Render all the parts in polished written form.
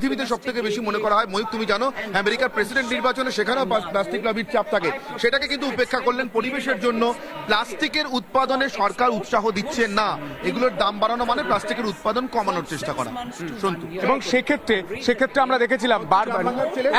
পৃথিবীতে সব থেকে বেশি মনে করা হয়, ময়ূক তুমি জানো আমেরিকার প্রেসিডেন্ট নির্বাচনে সেখানেও প্লাস্টিক লবির চাপ থাকে, সেটাকে কিন্তু উপেক্ষা করলেন পরিবেশের জন্য। প্লাস্টিকের উৎপাদনে সরকার উৎসাহ দিচ্ছে না, এগুলোর দাম বাড়ানো মানে প্লাস্টিকের উৎপাদন কমানোর চেষ্টা করা। সন্তু, এবং সেক্ষেত্রে আমরা দেখেছিলাম বারবার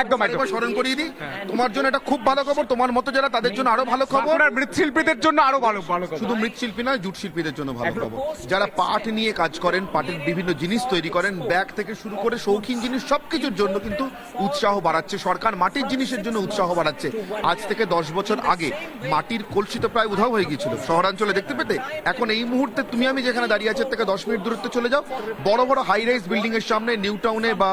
একদম স্মরণ করিয়ে দিই, তোমার জন্য এটা খুব ভালো খবর, তোমার মতো যারা তাদের জন্য আরো ভালো খবর, মৃৎশিল্পীদের জন্য আরো ভালো শুধু মৃৎশিল্পী নয় জুট শিল্পীদের জন্য ভালো খবর। যারা পাট নিয়ে কাজ করেন, পাটের বিভিন্ন জিনিস তৈরি করেন, ব্যাগ থেকে শুরু করে শৌখিন জিনিস সবকিছুর জন্য কিন্তু উৎসাহ বাড়াচ্ছে সরকার, মাটির জিনিসের জন্য উৎসাহ বাড়াচ্ছে। আজ থেকে 10 বছর আগে মাটির কলসি তো প্রায় উধাও হয়ে গিয়েছিল শহরাঞ্চলে দেখতে পেতে। এখন এই মুহূর্তে তুমি আমি যেখানে দাঁড়িয়ে আছি থেকে 10 মিনিট দূরত্বে চলে যাও, বড় বড় হাই রাইজ বিল্ডিং এর সামনে, নিউ টাউনে বা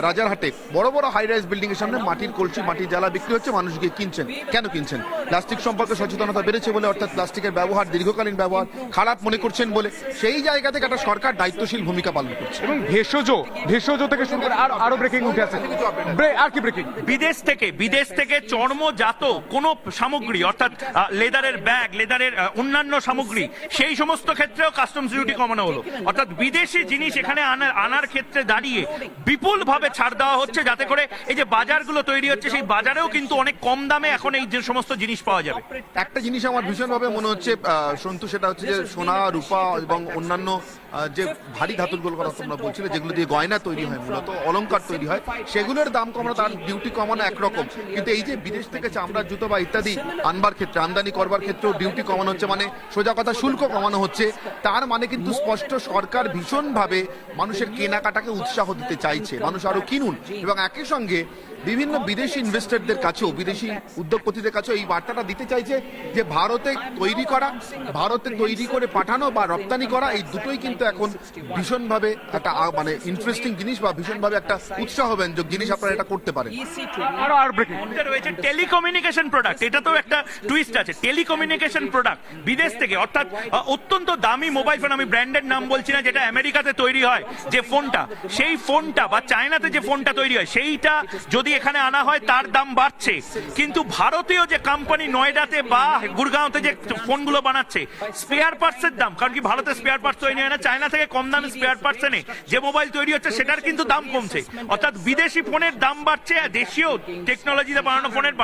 রাজারহাটে বড় বড় হাই রাইজ বিল্ডিং এর সামনে মাটির কলসি, মাটির জ্বালা বিক্রি হচ্ছে, মানুষ গিয়ে কিনছেন। কেন কিনছেন? প্লাস্টিক সম্পর্কে সচেতনতা বেড়েছে বলে, অর্থাৎ প্লাস্টিকের ব্যবহার, দীর্ঘকালীন ব্যবহার খারাপ মনে করছেন বলে। সেই জায়গা থেকে একটা সরকার দায়িত্বশীল ভূমিকা পালন করছে। এবং ভেষজ থেকে শুরু করে আরো ব্রেকিং উঠে আছে। আর কি ব্রেকিং? বিদেশ থেকে চর্মজাত কোন সামগ্রী, অর্থাৎ লেদারের ব্যাগ, লেদারের অন্যান্য সামগ্রী, সেই সমস্ত ক্ষেত্রেও কাস্টমস ডিউটি কমানো হলো। অর্থাৎ বিদেশি জিনিস এখানে আনার ক্ষেত্রে দাঁড়িয়ে বিপুল ভাবে ছাড় দেওয়া হচ্ছে, যাতে করে এই যে বাজারগুলো তৈরি হচ্ছে সেই বাজারেও কিন্তু অনেক কম দামে এখন এই যে সমস্ত জিনিস পাওয়া যাবে। একটা জিনিস আমার ভীষণভাবে মনে হচ্ছে সন্তু, সেটা হচ্ছে যে সোনা, রূপা এবং অন্যান্য যে ভারী ধাতুর কথা তোমরা বলছিলে, যেগুলো দিয়ে গয়না তৈরি হয়, মূলত অলংকার তৈরি হয়, সেগুলোর দাম কমানো, তার ডিউটি কমানো একরকম। কিন্তু এই যে বিদেশ থেকে চামড়ার জুতো বা ইত্যাদি আনবার ক্ষেত্রে, আমদানি করবার ক্ষেত্রেও ডিউটি কমানো হচ্ছে, মানে সোজা কথা শুল্ক কমানো হচ্ছে। তার মানে কিন্তু স্পষ্ট সরকার ভীষণভাবে মানুষের কেনাকাটাকে উৎসাহ দিতে চাইছে, মানুষ আরো কিনুন। এবং একই সঙ্গে বিভিন্ন বিদেশি ইনভেস্টরদের কাছেও, বিদেশি উদ্যোগপতিদের কাছেও এই বার্তাটা দিতে চাইছে যে ভারতে তৈরি করা, ভারতে তৈরি করে পাঠানো বা রপ্তানি করা, এই দুটোই কিন্তু এখন ভীষণভাবে একটা মানে ইন্টারেস্টিং জিনিস বা ভীষণভাবে একটা উৎসাহব্যঞ্জক জিনিস, আপনারা এটা করতে পারেন। আর ব্রেকিং রয়েছে টেলিকমিউনিকেশন প্রোডাক্ট, এটা তো একটা টুইস্ট আছে। টেলিকমিউনিকেশন প্রোডাক্ট বিদেশ থেকে, অর্থাৎ অত্যন্ত দামি মোবাইল ফোন, আমি ব্র্যান্ডের নাম বলছি না, যেটা আমেরিকাতে তৈরি হয় যে ফোনটা, সেই ফোনটা বা চায়নাতে যে ফোনটা তৈরি হয়, সেইটা যদি এখানে আনা হয় তার দাম বাড়ছে। কিন্তু ভারতীয় যে কোম্পানি নয়ডাতে বা গুরগাঁওতে যে ফোনগুলো বানাচ্ছে, স্পেয়ার পার্টসের দাম, কারণ কি ভারতে স্পেয়ার পার্টস তৈরি হয় না, চায়না থেকে কম দামে স্পেয়ার পার্টস এনে যে মোবাইল তৈরি হচ্ছে সেটার কিন্তু দাম কমছে। অর্থাৎ বিদেশি ফোনের দাম বাড়ছে, দেশীয় টেকনোলজিতে বানানো ফোনের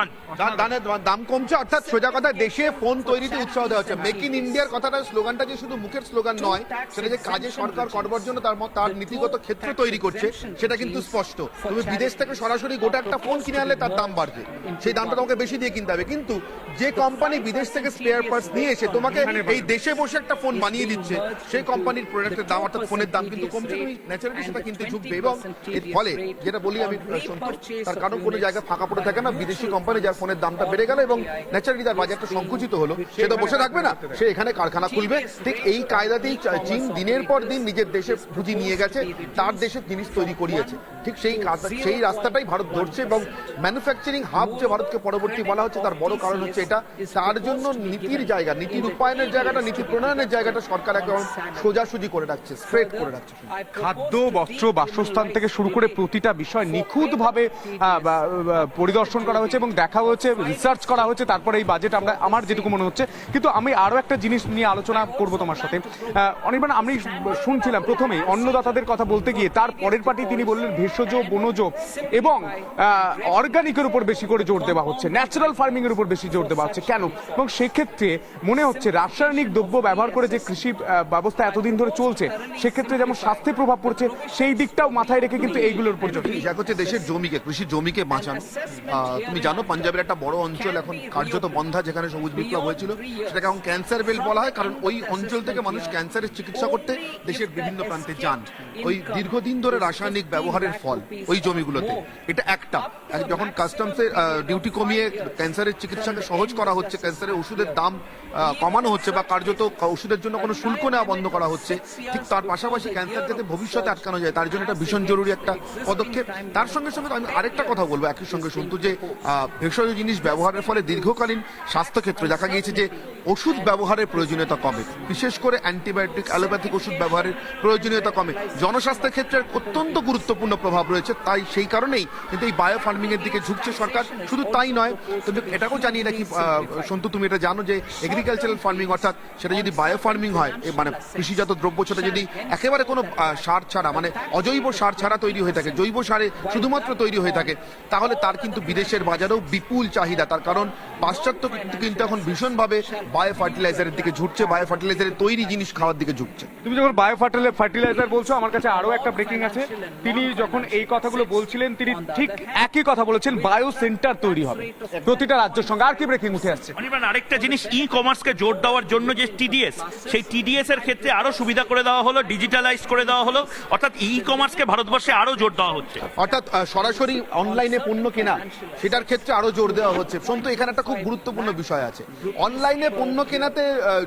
দাম কমছে। অর্থাৎ সোজা কথা, দেশে ফোন তৈরিতে উৎসাহ দেওয়া হচ্ছে। মেক ইন ইন্ডিয়ার কথাটা, স্লোগানটা যে শুধু মুখের স্লোগান নয়, সেটা যে কাজে সরকার করবার জন্য তার নীতিগত ক্ষেত্র তৈরি করছে, সেটা কিন্তু স্পষ্ট। তুমি বিদেশ থেকে সরাসরি গোটা একটা ফোন কিনে আনলে তার দাম বাড়বে, সেই দামটা তোমাকে বেশি দিয়ে কিনতে হবে। কিন্তু যে কোম্পানি বিদেশ থেকে স্পেয়ার পার্টস নিয়ে এসে তোমাকে এই দেশে বসে একটা ফোন বানিয়ে দিচ্ছে, সেই কোম্পানির প্রোডাক্টের দাম, অর্থাৎ ফোনের দাম কিন্তু কমছে। তুমি ন্যাচারালি সেটা কিন্তু ঝুঁকবে। এবং এর ফলে যেটা বলি আমি, তার কারণ কোনো জায়গায় ফাঁকা পড়ে থাকে না। বিদেশি কোম্পানি যার ফোনের দামটা বেড়ে গেল এবং ন্যাচারালি তার বাজারটা সংকুচিত হলো, সে তো বসে থাকবে না, সে এখানে কারখানা খুলবে। ঠিক এই কায়দাতেই চীন দিনের পর দিন নিজের দেশে পুঁজি নিয়ে গেছে, তার দেশের জিনিস তৈরি করিয়েছে। ঠিক সেই রাস্তাটাই ভারত ধরছে। এবং ম্যানুফ্যাকচারিং হাব যে ভারতকে পরবর্তী বলা হচ্ছে, তার বড় কারণ হচ্ছে এটা। তার জন্য নীতির জায়গা, নীতি রূপায়ণের জায়গাটা, নীতি প্রণয়নের জায়গাটা সরকার একদম সোজাসুজি করে রাখছে, স্ট্রেট করে রাখছে। খাদ্য, বস্ত্র, বাসস্থান থেকে শুরু করে প্রতিটা বিষয় নিখুঁত ভাবে পরিদর্শন করা হয়েছে এবং দেখা হয়েছে, রিসার্চ করা হয়েছে, তারপরে এই বাজেট আমার যেটুকু মনে হচ্ছে। কিন্তু আমি আরো একটা জিনিস নিয়ে আলোচনা করব তোমার সাথে। অনির্বাণ, আমি শুনছিলাম প্রথমেই অন্নদাতাদের কথা বলতে গিয়ে, তার পরের পার্টি তিনি বললেন ভেষজ, বনজ এবং অর্গানিকের উপর বেশি করে জোর দেওয়া হচ্ছে, ন্যাচারাল ফার্মিং এর উপর বেশি জোর দেওয়া হচ্ছে। কেন? এবং সেক্ষেত্রে মনে হচ্ছে রাসায়নিক দ্রব্য ব্যবহার করে যে কৃষি ব্যবস্থা এতদিন ধরে চলছে, সেক্ষেত্রে যেমন স্বাস্থ্যে প্রভাব পড়ছে, সেই দিকটাও মাথায় রেখে কিন্তু এইগুলোর উপর জোর। হচ্ছে দেশের জমিকে, কৃষি জমিকে বাঁচানো। তুমি জানো পাঞ্জাবের একটা বড় অঞ্চল এখন কার্যত বন্ধা, যেখানে সবুজ বিপ্লব হয়েছিল, সেটাকে এখন ক্যান্সার বেল্ট বলা হয়, কারণ ওই অঞ্চল থেকে মানুষ ক্যান্সারের চিকিৎসা করতে দেশের বিভিন্ন প্রান্তে যান। ওই দীর্ঘদিন ধরে রাসায়নিক ব্যবহারের ফল ওই জমিগুলোতে। এটা একটা, যখন কাস্টমসের ডিউটি কমিয়ে ক্যান্সারের চিকিৎসাকে সহজ করা হচ্ছে, ক্যান্সারের ওষুধের দাম কমানো হচ্ছে বা কার্যত ওষুধের জন্য কোনো শুল্ক নেওয়া বন্ধ করা হচ্ছে, ঠিক তার পাশাপাশি ক্যান্সার যাতে ভবিষ্যতে আটকানো যায় তার জন্য এটা ভীষণ জরুরি একটা পদক্ষেপ। তার সঙ্গে সঙ্গে আমি আরেকটা কথা বলবো একই সঙ্গে, শুনতো যে ভেষজ জিনিস ব্যবহারের ফলে দীর্ঘকালীন স্বাস্থ্যক্ষেত্রে দেখা গিয়েছে যে ওষুধ ব্যবহারের প্রয়োজনীয়তা কমে, বিশেষ করে অ্যান্টিবায়োটিক, অ্যালোপ্যাথিক ওষুধ ব্যবহারের প্রয়োজনীয়তা কমে। জনস্বাস্থ্যের ক্ষেত্রে অত্যন্ত গুরুত্বপূর্ণ প্রভাব রয়েছে। তাই সেই কারণেই কিন্তু এই বায়ো ফার্মিং এর দিকে ঝুঁকছে সরকার। শুধু তাই নয়, কিন্তু এটাকেও জানিয়ে রাখি সন্তু, তুমি এটা জানো যে এগ্রিকালচারাল ফার্মিং, অর্থাৎ সেটা যদি বায়ো ফার্মিং হয়, মানে কৃষিজাত দ্রব্য, সেটা যদি একেবারে কোনো সার ছাড়া, মানে অজৈব সার ছাড়া তৈরি হয়ে থাকে, জৈব সারে শুধুমাত্র তৈরি হয়ে থাকে, তাহলে তার কিন্তু বিদেশের বাজারেও বিপুল চাহিদা। তার কারণ পাশ্চাত্য কিন্তু এখন ভীষণভাবে বায়ো ফার্টিলাইজারের দিকে ঝুঁকছে, বায়ো ফার্টিলাইজারের তৈরি জিনিস খাওয়ার দিকে ঝুঁকছে। তুমি যখন বায়ো ফার্টিলাইজার বলছো, আমার কাছে আরো একটা ব্রেকিং আছে। তিনি যখন এই কথাগুলো বলছিলেন, তিনি ঠিক একই কথা বলেছেন, বায়ো সেন্টার তৈরি হবে প্রতিটা রাজ্যের সঙ্গে। আর কি ব্রেকিং উঠে আসছে? অনির্বাণ, আরেকটা জিনিস, ই কমার্সকে জোর দেওয়ার জন্য যে টিডিএস, সেই টিডিএস এর ক্ষেত্রে আরো সুবিধা করে দেওয়া হলো, ডিজিটালাইজ করে দেওয়া হলো, অর্থাৎ ই কমার্সকে ভারতবর্ষে আরো জোর দেওয়া হচ্ছে। অর্থাৎ সরাসরি অনলাইনে পণ্য কেনা, সেটার ক্ষেত্রে আরো জোর দেওয়া হচ্ছে। সন্তু, এখানে একটা খুব গুরুত্বপূর্ণ বিষয় আছে। অনলাইনে পণ্য কেনাতে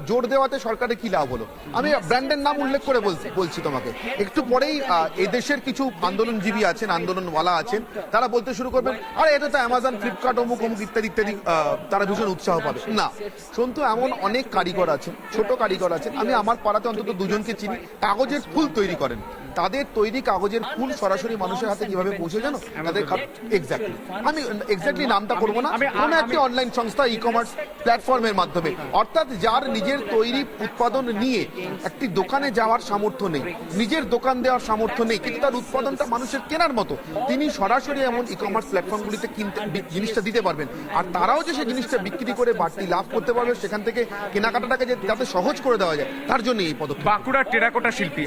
জোর দেওয়াতে সরকারের কি লাভ হলো? আমি ব্র্যান্ডের নাম উল্লেখ করে বলছি তোমাকে। একটু পরেই এদেশের কিছু আন্দোলনজীবী আছেন, আন্দোলনওয়ালা আছেন, তারা বলতে শুরু করবেন, আরে এটা তো অ্যামাজন, ফ্লিপকার্ট, অমুক অমুক ইত্যাদি ইত্যাদি, তারা ভীষণ উৎসাহ পাবে না। সন্তু, এমন অনেক কারিগর আছেন, ছোট কারিগর আছেন, আমি আমার পাড়াতে অন্তত দুজনকে চিনি, কাগজের ফুল তৈরি করেন। তাদের তৈরি কাগজের ফুল সরাসরি মানুষের হাতে কিভাবে পৌঁছে জানো? তাদের এক্স্যাক্টলি, আমি এক্স্যাক্টলি নামটা করবো না, কোনো একটি অনলাইন সংস্থা ই কমার্স প্ল্যাটফর্মের মাধ্যমে, অর্থাৎ যার নিজের তৈরি উৎপাদন নিয়ে একটি দোকানে যাওয়ার সামর্থ্য নেই, নিজের দোকান দেওয়ার সামর্থ্য নেই, কিন্তু তার উৎপাদনটা মানুষের কেনার মতো, তিনি সরাসরি এমন ই কমার্স প্ল্যাটফর্মগুলিতে কিনতে জিনিসটা দিতে পারবেন। আর তারাও যে সেই জিনিসটা বিক্রি করে বাড়তি লাভ করতে পারবে, সেখান থেকে কেনাকাটাটাকে যাতে সহজ করে দেওয়া যায়, তার জন্য এই পদক্ষেপ। বাঁকুড়ার টেরাকোটা শিল্পী,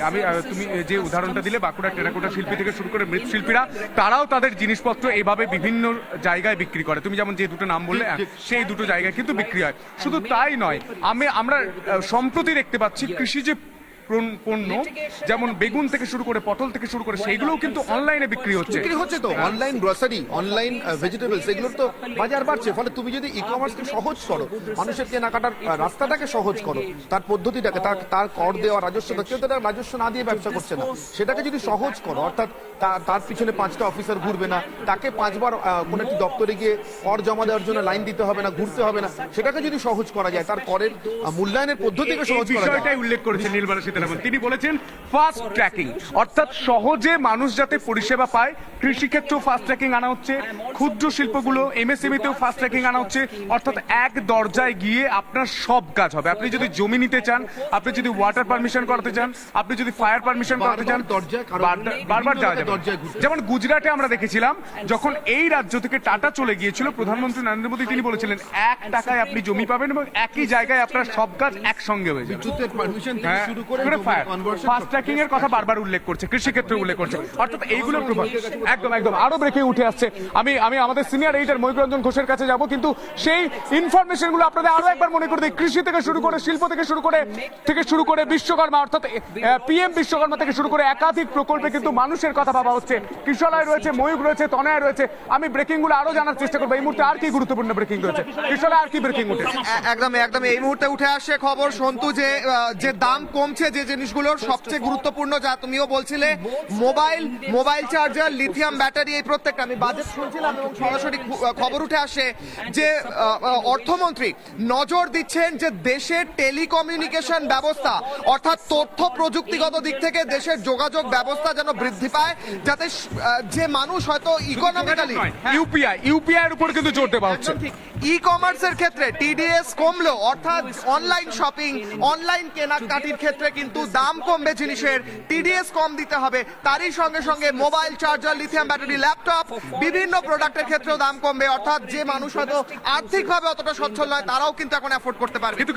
তুমি যে উদাহরণটা দিলে, বাঁকুড়ার টেরাকোটা শিল্পী থেকে শুরু করে মৃৎশিল্পীরা, তারাও তাদের জিনিসপত্র এইভাবে বিভিন্ন জায়গায় বিক্রি করে। তুমি যেমন যে দুটো নাম বললে, সেই দুটো জায়গায় কিন্তু বিক্রি হয়। শুধু তাই নয়, আমরা সম্প্রতি দেখতে পাচ্ছি কৃষিজ পণ্য, যেমন বেগুন থেকে শুরু করে, পটল থেকে শুরু করে, সেইগুলোও কিন্তু অনলাইনে বিক্রি হচ্ছে। তো অনলাইন গ্রসারি, অনলাইন ভেজিটেবলস, এগুলোর তো বাজার বাড়ছে। ফলে তুমি যদি ই কমার্সকে সহজ করো, মানুষের কেনাকাটার রাস্তাটাকে সহজ করো, তার পদ্ধতিটাকে, তার কর দেওয়া, রাজস্ব, কেউ তো রাজস্ব না দিয়ে ব্যবসা করছে না, সেটাকে যদি সহজ করো, অর্থাৎ তার পিছনে 5টা অফিসার ঘুরবে না, তাকে 5বার কোন একটি দপ্তরে গিয়ে কর জমা দেওয়ার জন্য লাইন দিতে হবে না, ঘুরতে হবে না, সেটাকে যদি সহজ করা যায়, তার করের মূল্যায়নের পদ্ধতিকে সহজ করা যায়। বিষয়টাই উল্লেখ করেছেন নীলবালা সীতারামন। তিনি বলেছেন ফাস্ট ট্র্যাকিং, অর্থাৎ সহজে মানুষ যাতে পরিষেবা পায়, কৃষিক্ষেত্রেও ফাস্ট ট্র্যাকিং আনা হচ্ছে, ক্ষুদ্র শিল্পগুলো, এমএসএমইতেও ফাস্ট ট্র্যাকিং আনা হচ্ছে। অর্থাৎ এক দরজায় গিয়ে আপনার সব কাজ হবে। আপনি যদি জমি নিতে চান, আপনি যদি ওয়াটার পারমিশন করাতে চান, আপনি যদি ফায়ার পারমিশন করাতে চান, বারবার যাওয়া যাবে। যেমন গুজরাটে আমরা দেখেছিলাম, যখন এই রাজ্য থেকে টাটা চলে গিয়েছিল, প্রধানমন্ত্রী নরেন্দ্র মোদী তিনি বলেছিলেন 1 টাকায় আপনি জমি পাবেন এবং একই জায়গায় আপনার সব কাজ একসঙ্গে হয়ে যাবে। বিদ্যুতের পারমিশন থেকে শুরু করে ফাস্ট ট্র্যাকিং এর কথা বারবার উল্লেখ করছে, কৃষিক্ষেত্রে উল্লেখ করছে। অর্থাৎ এইগুলো একদম আরো ব্রেকে উঠে আসছে। আমি আমাদের সিনিয়র এডিটর মহিরঞ্জন ঘোষের কাছে যাব, কিন্তু সেই ইনফরমেশন গুলো আপনাদের আরো একবার মনে করে দিই। কৃষি থেকে শুরু করে, শিল্প থেকে শুরু করে বিশ্বকর্মা, অর্থাৎ পিএম বিশ্বকর্মা থেকে শুরু করে একাধিক প্রকল্পে কিন্তু মানুষের কথা ভাবা হচ্ছে। কৃষালয় রয়েছে, ময়ূর রয়েছে, তনয়া রয়েছে। আমি ব্রেকিং গুলো আরো জানার চেষ্টা করবো। এই মুহূর্তে আর কি গুরুত্বপূর্ণ ব্রেকিং রয়েছে? কৃষালয় আর কি ব্রেকিং উঠেছে? একদম এই মুহূর্তে উঠে আসে খবর, সন্তু, যে দাম কমছে যে জিনিসগুলোর, সবচেয়ে গুরুত্বপূর্ণ, যা তুমিও বলছিলে, মোবাইল চার্জার, লিথিয়াম ব্যাটারি, এই প্রত্যেকটা। আমি বাজেট শুনছিলাম এবং সরাসরি খবর উঠে আসে যে অর্থমন্ত্রী নজর দিচ্ছেন যে দেশের টেলিকমিউনিকেশন ব্যবস্থা, অর্থাৎ তথ্য প্রযুক্তিগত দিক থেকে দেশের যোগাযোগ ব্যবস্থা যেন বৃদ্ধি পায়, যাতে যে মানুষ হয়তো ইকোনমিক্যালি, ইউপিআই এর উপর কিন্তু জোর দেওয়া হচ্ছে। ই কমার্সের ক্ষেত্রে টিডিএস কমলো, অর্থাৎ অনলাইন শপিং, অনলাইন কেনাকাটির ক্ষেত্রে কিন্তু দাম কমবে জিনিসের, টিডিএস কম দিতে হবে। তারই সঙ্গে সঙ্গে mobile charger, lithium battery, laptop, বিভিন্ন প্রোডাক্টের ক্ষেত্রেও দাম কমবে, অর্থাৎ যে মানুষ হয়তো আর্থিকভাবে অতটা সচ্ছল নয়, তারাও কিন্তু এখন অ্যাফোর্ড করতে পারবে।